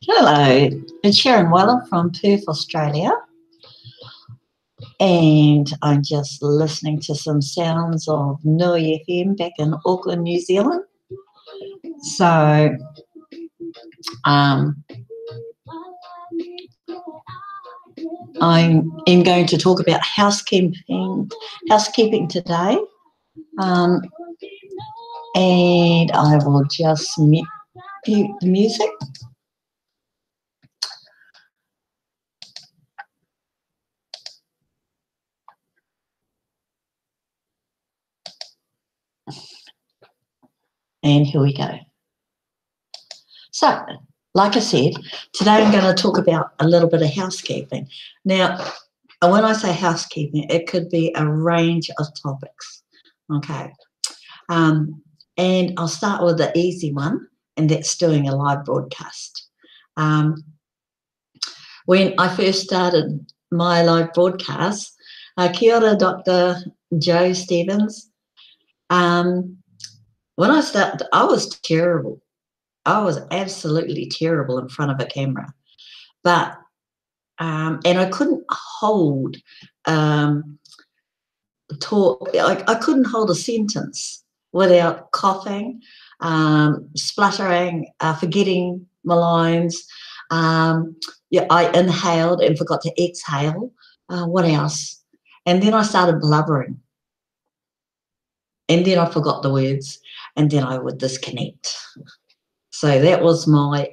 Hello, it's Sharon Weller from Perth, Australia, and I'm just listening to some sounds of Nui FM back in Auckland, New Zealand. So, I am going to talk about housekeeping today, and I will just mute the music. And here we go. So, like I said, today I'm going to talk about a little bit of housekeeping. Now, when I say housekeeping, it could be a range of topics, okay? And I'll start with the easy one, and that's doing a live broadcast. When I first started my live broadcast, kia ora, Dr. Joe Stevens. When I started, I was terrible. I was absolutely terrible in front of a camera. But, and I couldn't hold talk, I couldn't hold a sentence without coughing, spluttering, forgetting my lines. Yeah, I inhaled and forgot to exhale. What else? And then I started blubbering. And then I forgot the words, and then I would disconnect. So that was my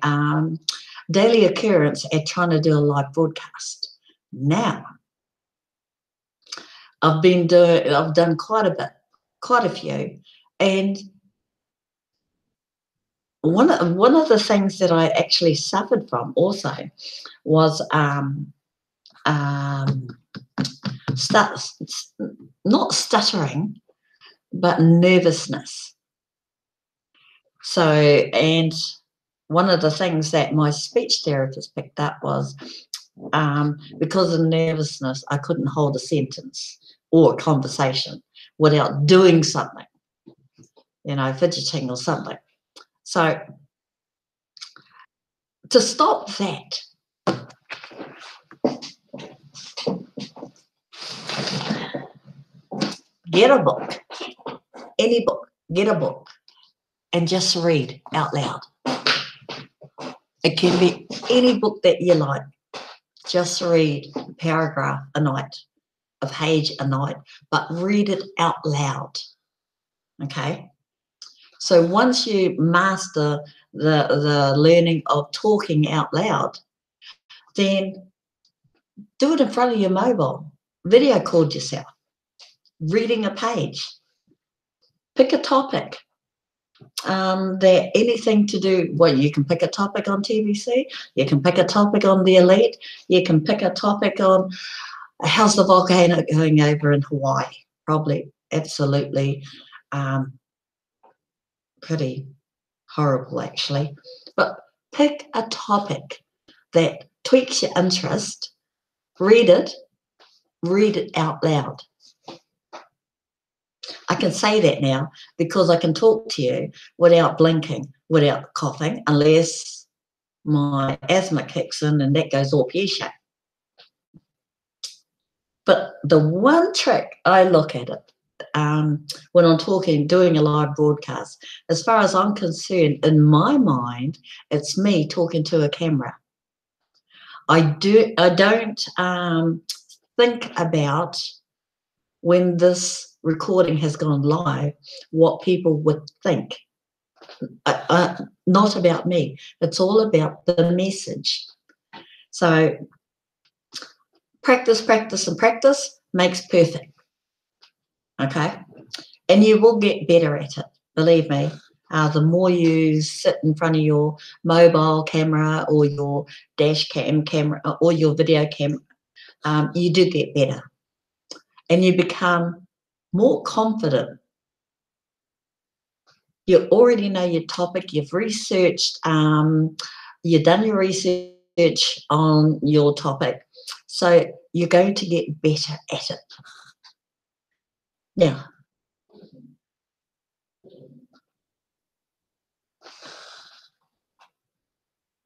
daily occurrence at trying to do a live broadcast. Now, I've done quite a few, and one of the things that I actually suffered from also was not stuttering, but nervousness. So, and one of the things that my speech therapist picked up was because of nervousness, I couldn't hold a sentence or a conversation without doing something, fidgeting or something. So, to stop that, get a book, any book, get a book, and just read out loud. It can be any book that you like. Just read a paragraph a night, a page a night, but read it out loud, okay? So once you master the learning of talking out loud, then do it in front of your mobile. Video call yourself, reading a page. Pick a topic that anything to do, well, you can pick a topic on TBC, you can pick a topic on the elite, you can pick a topic on how's the volcano going over in Hawaii. Probably absolutely pretty horrible actually. But pick a topic that tweaks your interest, read it out loud. I can say that now because I can talk to you without blinking, without coughing, unless my asthma kicks in and that goes all pear-shaped. But the one trick I look at it when I'm doing a live broadcast, as far as I'm concerned, in my mind, it's me talking to a camera. I don't think about when this recording has gone live, what people would think. Not about me. It's all about the message. So practice, practice, and practice makes perfect. Okay? And you will get better at it, believe me. The more you sit in front of your mobile camera or your dash cam camera or your video camera, you do get better. And you become more confident. You already know your topic, you've researched, you've done your research on your topic, so you're going to get better at it. Now,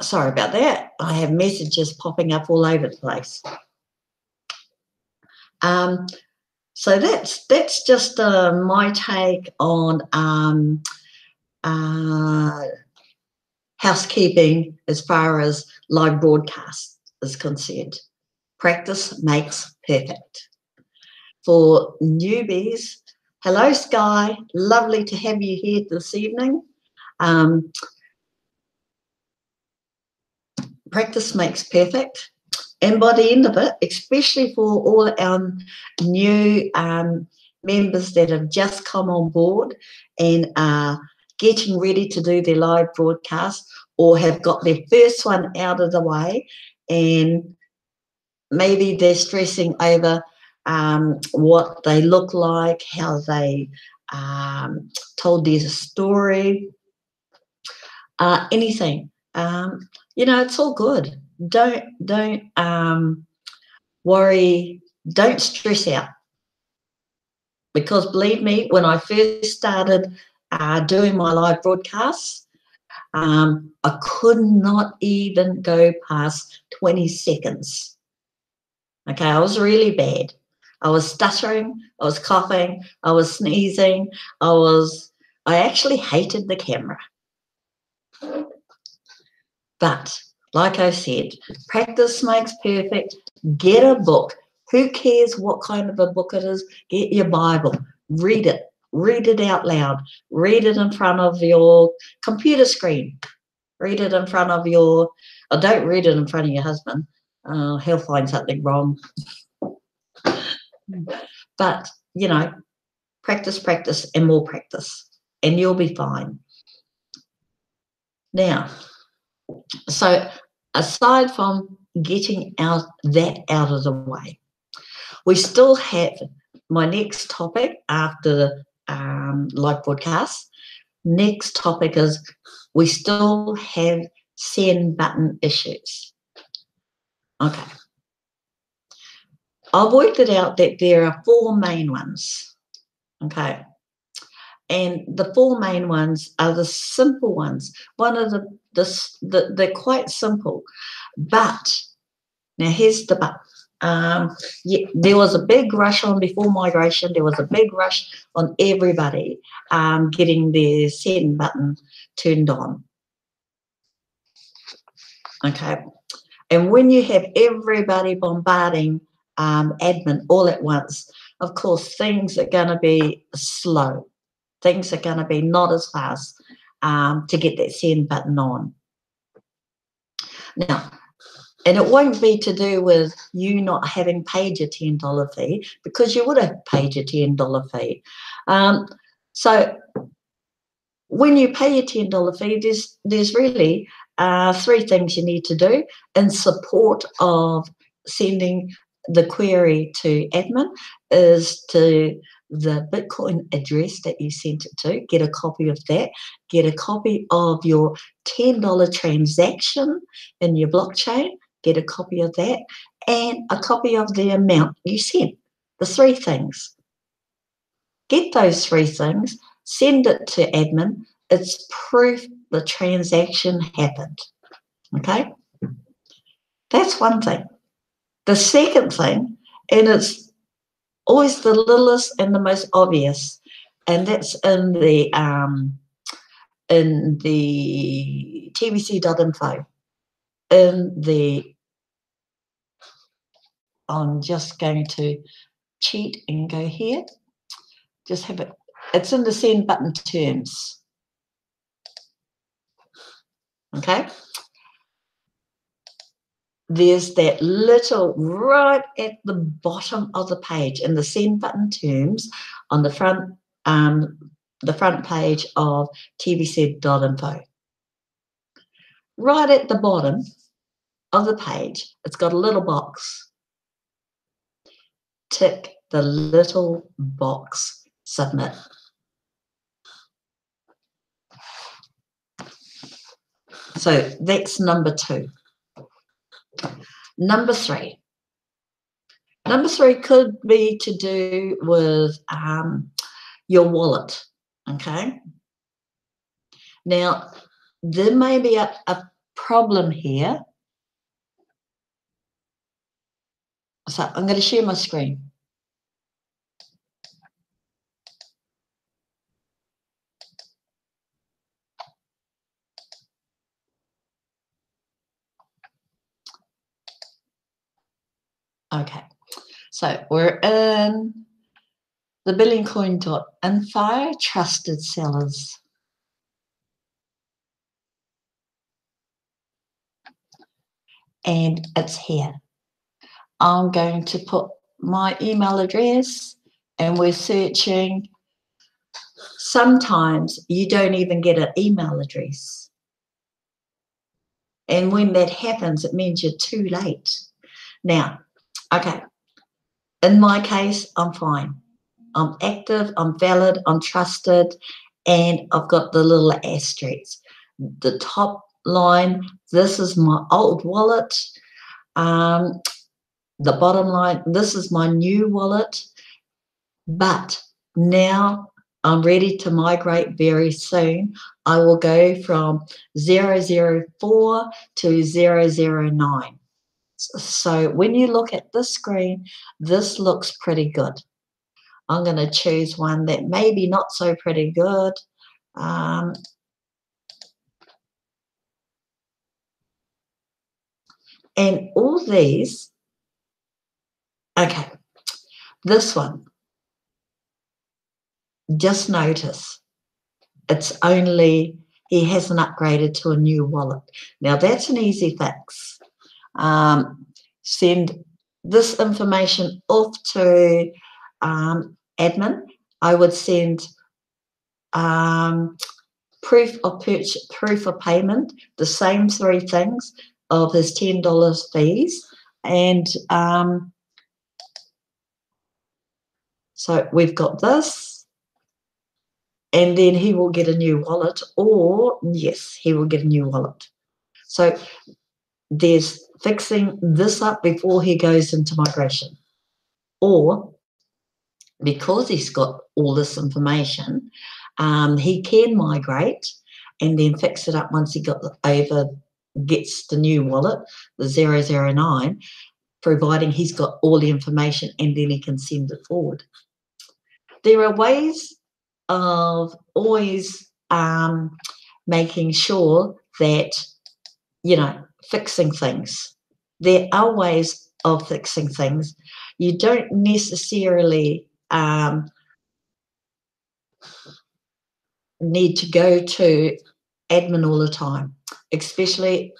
Sorry about that. I have messages popping up all over the place. So that's just my take on housekeeping as far as live broadcast is concerned. Practice makes perfect. For newbies, hello Sky, lovely to have you here this evening. Practice makes perfect. And by the end of it, especially for all our new members that have just come on board and are getting ready to do their live broadcast or have got their first one out of the way, and maybe they're stressing over what they look like, how they told their story, anything. It's all good. Don't worry. Don't stress out, because believe me, when I first started doing my live broadcasts, I could not even go past 20 seconds. Okay, I was really bad. I was stuttering, I was coughing, I was sneezing, I actually hated the camera. But like I said, practice makes perfect. Get a book. Who cares what kind of a book it is? Get your Bible. Read it. Read it out loud. Read it in front of your computer screen. Read it in front of your... Oh, don't read it in front of your husband. He'll find something wrong. But, practice, practice, and more practice. And you'll be fine. Now, so aside from getting that out of the way, we still have my next topic after the live broadcast. Next topic is we still have send button issues. Okay. I've worked it out that there are 4 main ones. Okay. And the 4 main ones are the simple ones. One of they're quite simple. But now here's the but. Yeah, there was a big rush on before migration. There was a big rush on everybody getting their send button turned on. Okay. And when you have everybody bombarding admin all at once, of course, things are going to be slow. Things are going to be not as fast to get that send button on. Now, and it won't be to do with you not having paid your $10 fee, because you would have paid your $10 fee. So when you pay your $10 fee, there's really 3 things you need to do in support of sending the query to admin. Is to the Bitcoin address that you sent it to, get a copy of that, get a copy of your $10 transaction in your blockchain, get a copy of that, and a copy of the amount you sent. The 3 things. Get those 3 things, send it to admin. It's proof the transaction happened. Okay? That's one thing. The second thing, and it's always the littlest and the most obvious, and that's in the TBC.info. I'm just going to cheat and go here. Just have it. It's in the send button terms. Okay. There's that little right at the bottom of the page in the send button terms on the front page of TBC.info. Right at the bottom of the page, it's got a little box. Tick the little box, submit. So that's number 2. Number 3. Number 3 could be to do with your wallet. Okay. Now, there may be a problem here. So I'm going to share my screen. Okay, so we're in the billingcoin.info, trusted sellers. And it's here. I'm going to put my email address and we're searching. Sometimes you don't even get an email address. And when that happens, it means you're too late. Now, okay, in my case, I'm fine. I'm active, I'm valid, I'm trusted, and I've got the little asterisks. The top line, this is my old wallet. The bottom line, this is my new wallet. But now I'm ready to migrate very soon. I will go from 004 to 009. So when you look at this screen, this looks pretty good. I'm going to choose one that maybe not so pretty good. And all these, okay, this one, just notice it's only, he hasn't upgraded to a new wallet. Now that's an easy fix. Send this information off to admin. I would send proof of purchase, proof of payment, the same three things of his $10 fees. And so we've got this, and then he will get a new wallet, or yes, he will get a new wallet. So there's fixing this up before he goes into migration. Or because he's got all this information, he can migrate and then fix it up once he gets the new wallet, the 009, providing he's got all the information, and then he can send it forward. There are ways of always making sure that, you know, fixing things. There are ways of fixing things. You don't necessarily need to go to admin all the time, especially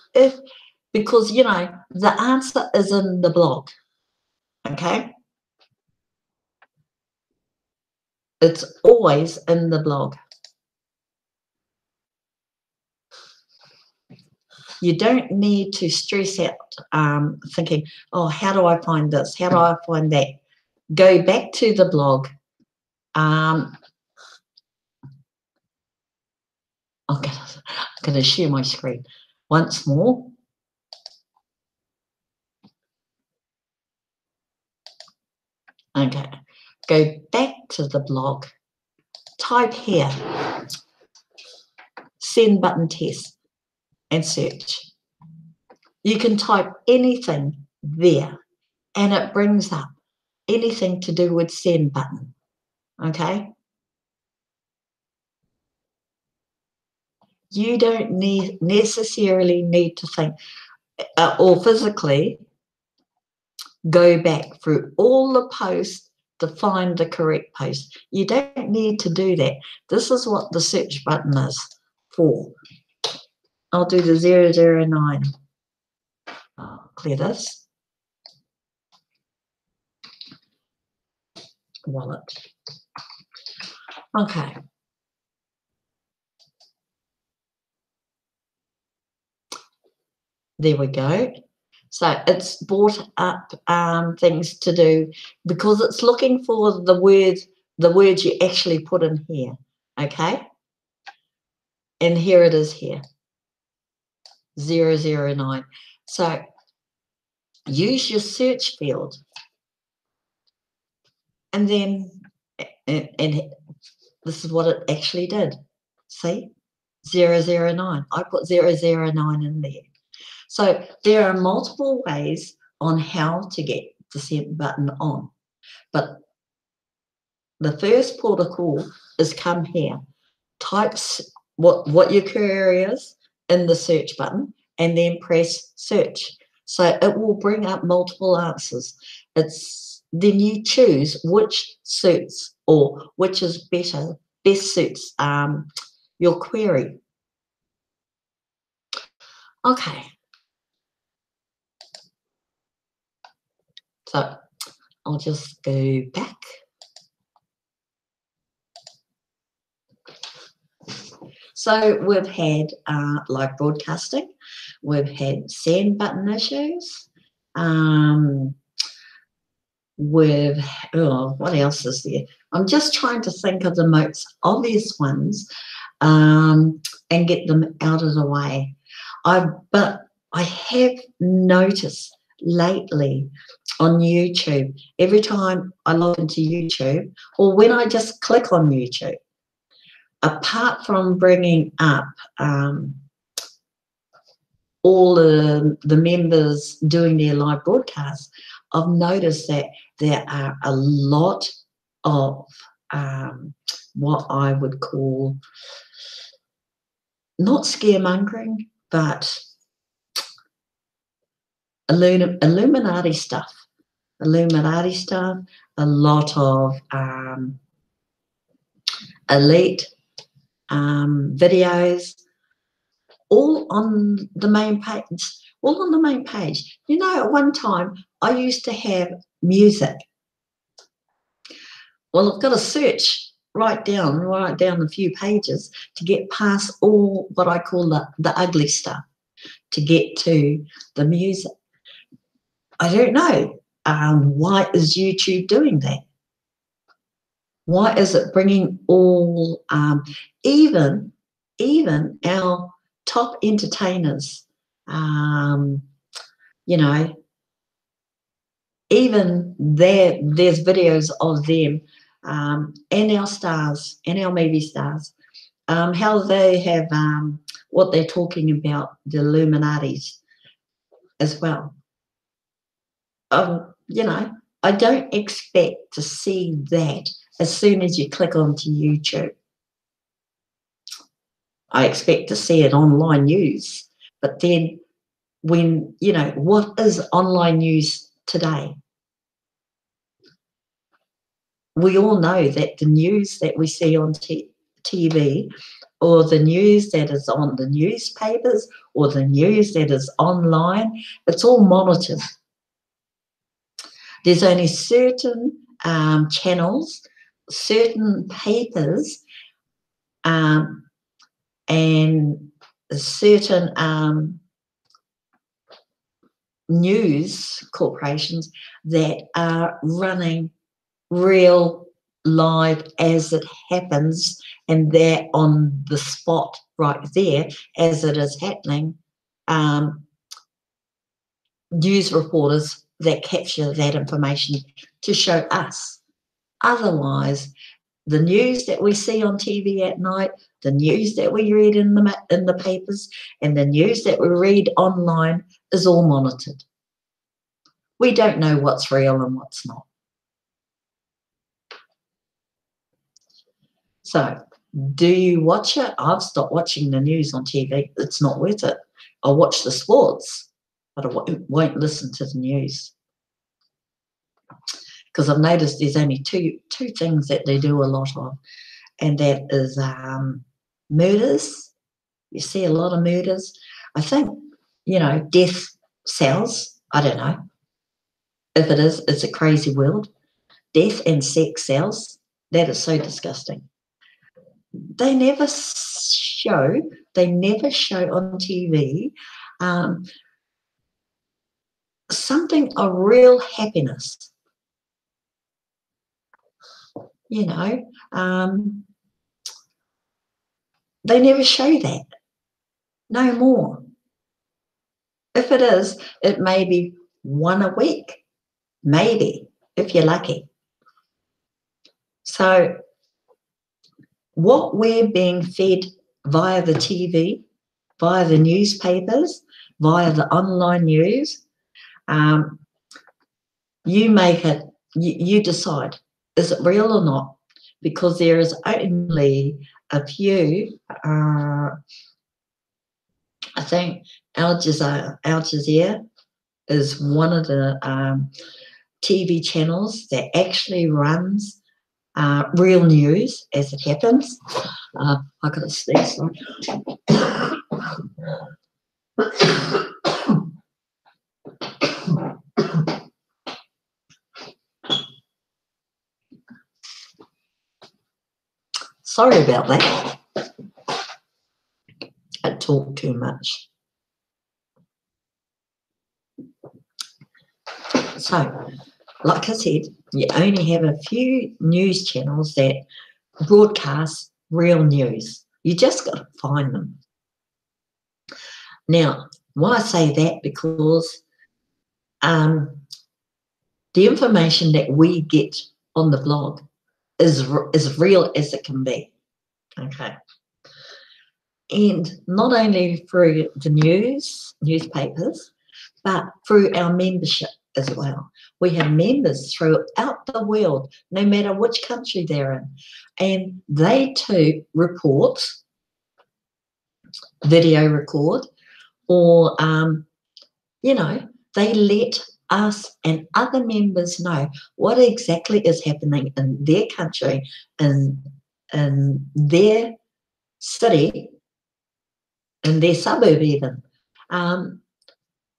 because, you know, the answer is in the blog, okay? It's always in the blog. You don't need to stress out thinking, oh, how do I find this? How do I find that? Go back to the blog. I'm going to share my screen once more. Okay, go back to the blog. Type here, send button test, and search. You can type anything there, and it brings up anything to do with send button, okay? You don't necessarily need to think or physically go back through all the posts to find the correct post. You don't need to do that. This is what the search button is for. I'll do the 009. I'll clear this. Wallet. Okay. There we go. So it's brought up things to do because it's looking for the words you actually put in here, okay? And here it is here, 009. So use your search field. And then, and this is what it actually did. See? 009. I put 009 in there. So there are multiple ways on how to get the send button on. But the first protocol is come here, type what your query is in the search button, and then press search. So it will bring up multiple answers. Then you choose which suits or which is best suits your query. Okay. So I'll just go back. So we've had live broadcasting, we've had send button issues, what else is there? I'm just trying to think of the most obvious ones and get them out of the way. But I have noticed lately on YouTube, every time I log into YouTube, or when I just click on YouTube, apart from bringing up all the members doing their live broadcasts, I've noticed that there are a lot of what I would call not scaremongering, but Illuminati stuff. A lot of elite videos, all on the main page. You know, at one time I used to have music. Well, I've got to search right down a few pages to get past all what I call the ugly stuff to get to the music. I don't know why is YouTube doing that? Why is it bringing all, even our top entertainers, you know, even there's videos of them and our stars and our movie stars, how they have what they're talking about, the Illuminatis as well. You know, I don't expect to see that as soon as you click onto YouTube. I expect to see it online news. But then when, you know, what is online news today? We all know that the news that we see on TV or the news that is on the newspapers or the news that is online, it's all monitored. There's only certain channels, certain papers, and certain news corporations that are running real live as it happens, and they're on the spot right there as it is happening. News reporters that capture that information to show us. Otherwise, the news that we see on TV at night, the news that we read in the papers, and the news that we read online is all monitored. We don't know what's real and what's not. So, do you watch it? I've stopped watching the news on TV. It's not worth it. I'll watch the sports, but I won't listen to the news. Because I've noticed there's only two things that they do a lot of, and that is murders. You see a lot of murders. I think, you know, death sells. I don't know. If it is, it's a crazy world. Death and sex sells. That is so disgusting. They never show on TV something of real happiness. You know, they never show that. No more. If it is, it may be one a week, maybe, if you're lucky. So what we're being fed via the TV, via the newspapers, via the online news. You make it, you decide, is it real or not? Because there is only a few, I think Al Jazeera is one of the TV channels that actually runs real news as it happens. I got to sneeze. Sorry about that. I talk too much. So, like I said, you only have a few news channels that broadcast real news. You just got to find them. Now, why I say that, because the information that we get on the blog is real as it can be. Okay. And not only through the newspapers, but through our membership as well. We have members throughout the world, no matter which country they're in. And they too report, video record, or, they let us and other members know what exactly is happening in their country, in their city, in their suburb even.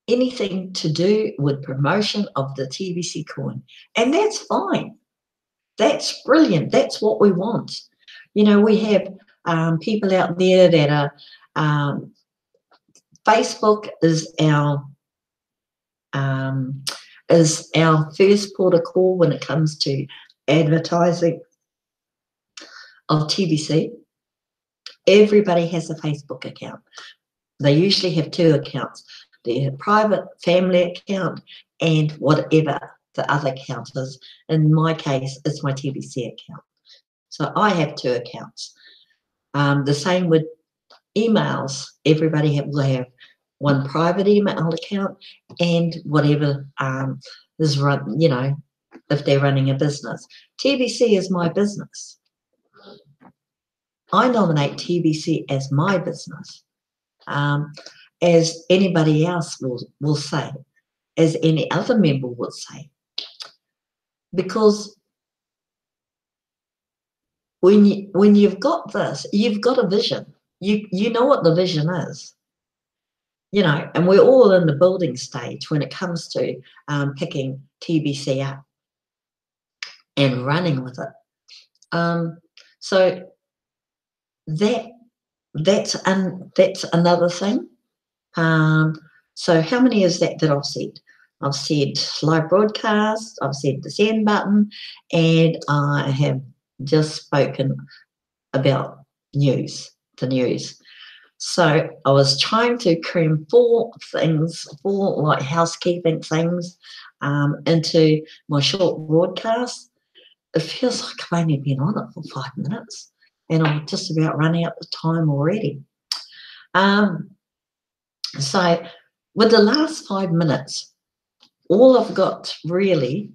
Anything to do with promotion of the TBC coin. And that's fine. That's brilliant. That's what we want. We have people out there that are, Facebook is our first port of call when it comes to advertising of TBC. Everybody has a Facebook account. They usually have two accounts. Their private family account and whatever the other account is. In my case, it's my TBC account. So I have two accounts. The same with emails. Everybody will have one private email account and whatever is run, if they're running a business. TBC is my business. I nominate TBC as my business. As anybody else will say, as any other member would say. Because when you've got this, you've got a vision. You know what the vision is. And we're all in the building stage when it comes to picking TBC up and running with it. So that's another thing. So how many is that I've said? I've said live broadcast, I've said the send button, and I have just spoken about the news. So I was trying to cram four like housekeeping things into my short broadcast. It feels like I've only been on it for 5 minutes, and I'm just about running out of time already. So with the last 5 minutes, all I've got really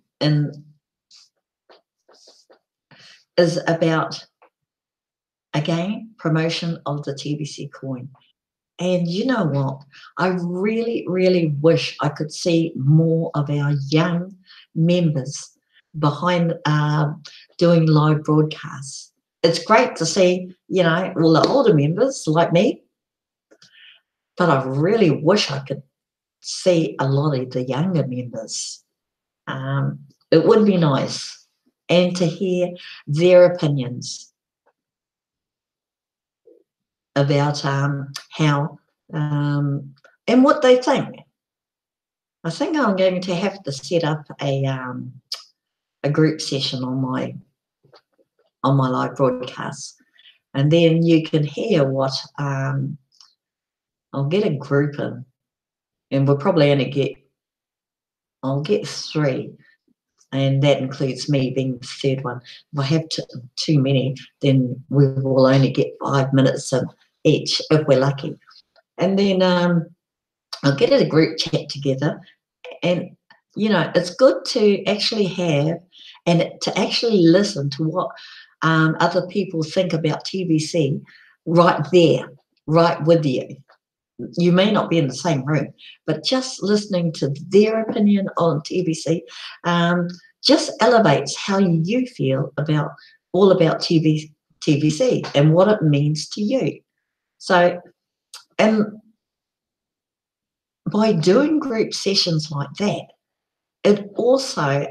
is about, again, promotion of the TBC coin. And you know what? I really, really wish I could see more of our young members behind doing live broadcasts. It's great to see, all the older members like me, but I really wish I could see a lot of the younger members. It would be nice, and to hear their opinions about how and what they think. I think I'm going to have to set up a group session on my live broadcast, and then you can hear what I'll get a group in, and we'll probably only I'll get 3, and that includes me being the third one. If I have too many, then we will only get 5 minutes in each if we're lucky. And then I'll get a group chat together, and it's good to actually have and to actually listen to what other people think about TBC right there, right with you. You may not be in the same room, but just listening to their opinion on TBC just elevates how you feel about TBC and what it means to you. So, and by doing group sessions like that, it also,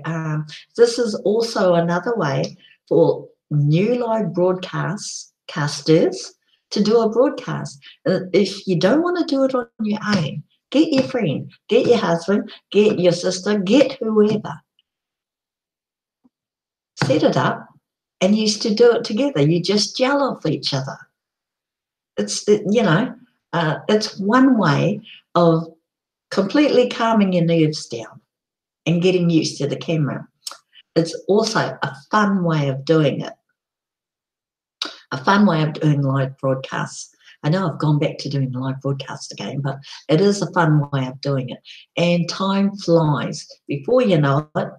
this is also another way for new live broadcasters to do a broadcast. If you don't want to do it on your own, get your friend, get your husband, get your sister, get whoever. Set it up and used to do it together. You just gel off each other. It's one way of completely calming your nerves down and getting used to the camera. It's also a fun way of doing it, a fun way of doing live broadcasts. I know I've gone back to doing live broadcasts again, but it is a fun way of doing it. And time flies. Before you know it,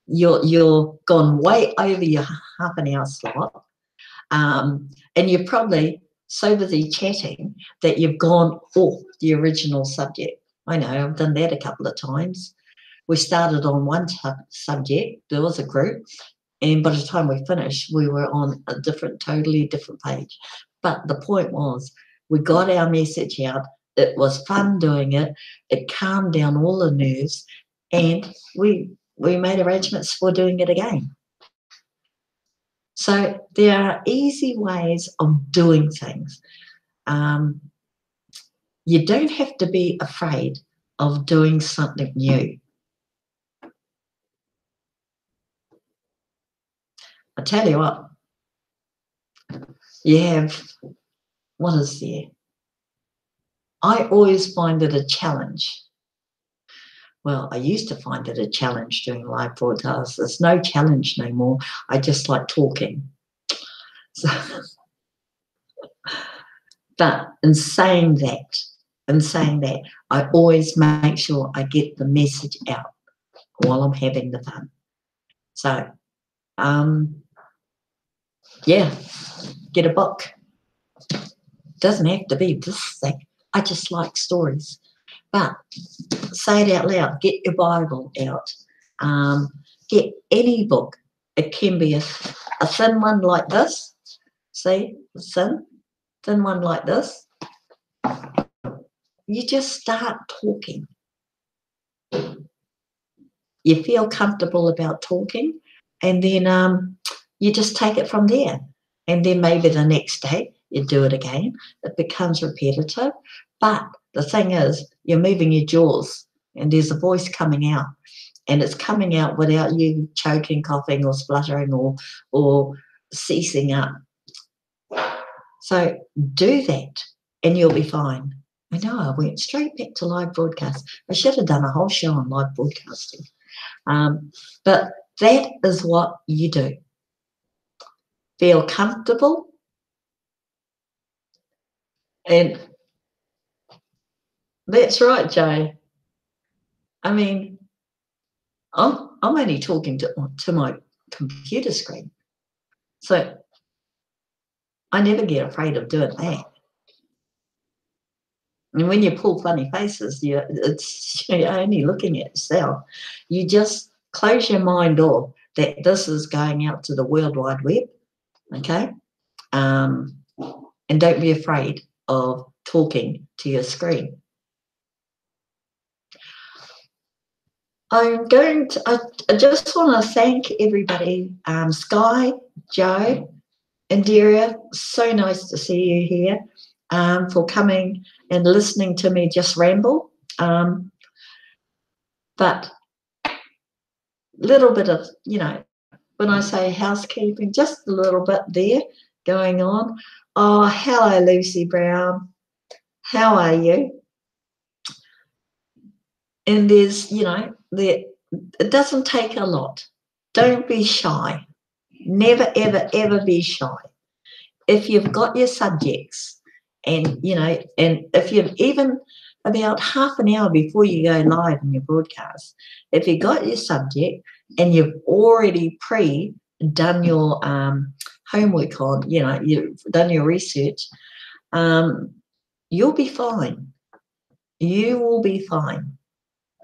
you're gone way over your half an hour slot, and you're probably so busy chatting that you've gone off the original subject. I know, I've done that a couple of times. We started on one subject, there was a group, and by the time we finished, we were on a totally different page. But the point was, we got our message out. It was fun doing it. It calmed down all the nerves, and we made arrangements for doing it again. So there are easy ways of doing things. You don't have to be afraid of doing something new. I tell you what, you have, what is there? I always find it a challenge. Well, I used to find it a challenge doing live broadcasts. There's no challenge no more. I just like talking. So, but in saying that, I always make sure I get the message out while I'm having the fun. So, yeah, get a book. Doesn't have to be this thing. I just like stories. But say it out loud. Get your Bible out. Get any book. It can be a thin one like this. See, thin one like this. You just start talking. You feel comfortable about talking, and then you just take it from there. And then maybe the next day you do it again. It becomes repetitive. But the thing is, you're moving your jaws, and there's a voice coming out, and it's coming out without you choking, coughing, or spluttering, or ceasing up. So do that, and you'll be fine. I know I went straight back to live broadcast. I should have done a whole show on live broadcasting. But that is what you do. Feel comfortable, and that's right, Jay. I mean, I'm only talking to my computer screen, so I never get afraid of doing that. And when you pull funny faces, you're only looking at yourself. You just close your mind off that this is going out to the World Wide Web, okay? And don't be afraid of talking to your screen. I just want to thank everybody. Sky, Joe, Indira, so nice to see you here, for coming and listening to me just ramble. But little bit of, when I say housekeeping, just a little bit there going on. Oh, hello, Lucy Brown. How are you? And there's, it doesn't take a lot. Don't be shy. Never, ever, ever be shy. If you've got your subjects And, you know, and if you've even about half an hour before you go live in your broadcast, if you got your subject and you've already done your homework on, you know, you've done your research, you'll be fine. You will be fine.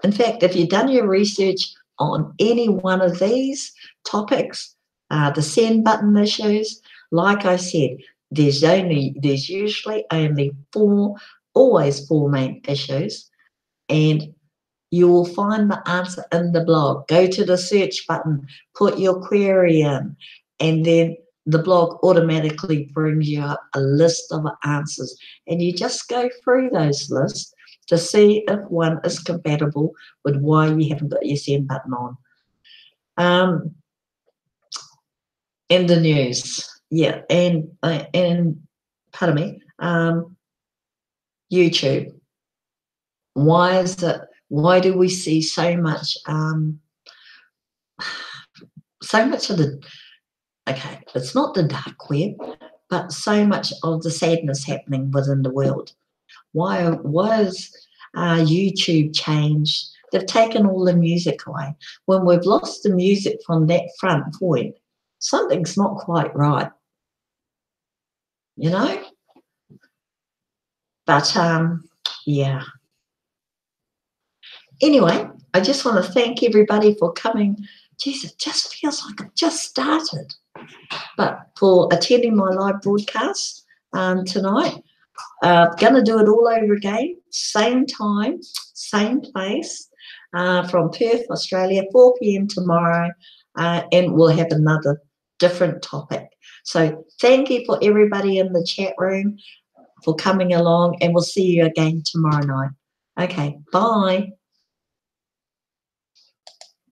In fact, if you've done your research on any one of these topics, the send button issues, like I said, there's usually only always four main issues, and you will find the answer in the blog. Go to the search button, put your query in, and then the blog automatically brings you up a list of answers. And you just go through those lists to see if one is compatible with why you haven't got your send button on. In the news, yeah, and pardon me, YouTube. Why do we see so much of the, okay, it's not the dark web, but so much of the sadness happening within the world? Why is YouTube changed? They've taken all the music away. When we've lost the music from that front point, something's not quite right, you know? But yeah. Anyway, I just want to thank everybody for coming. Jeez, it just feels like I've just started. But for attending my live broadcast tonight, going to do it all over again, same time, same place, from Perth, Australia, 4 p.m. tomorrow, and we'll have another different topic. So thank you for everybody in the chat room for coming along, and we'll see you again tomorrow night. Okay, bye.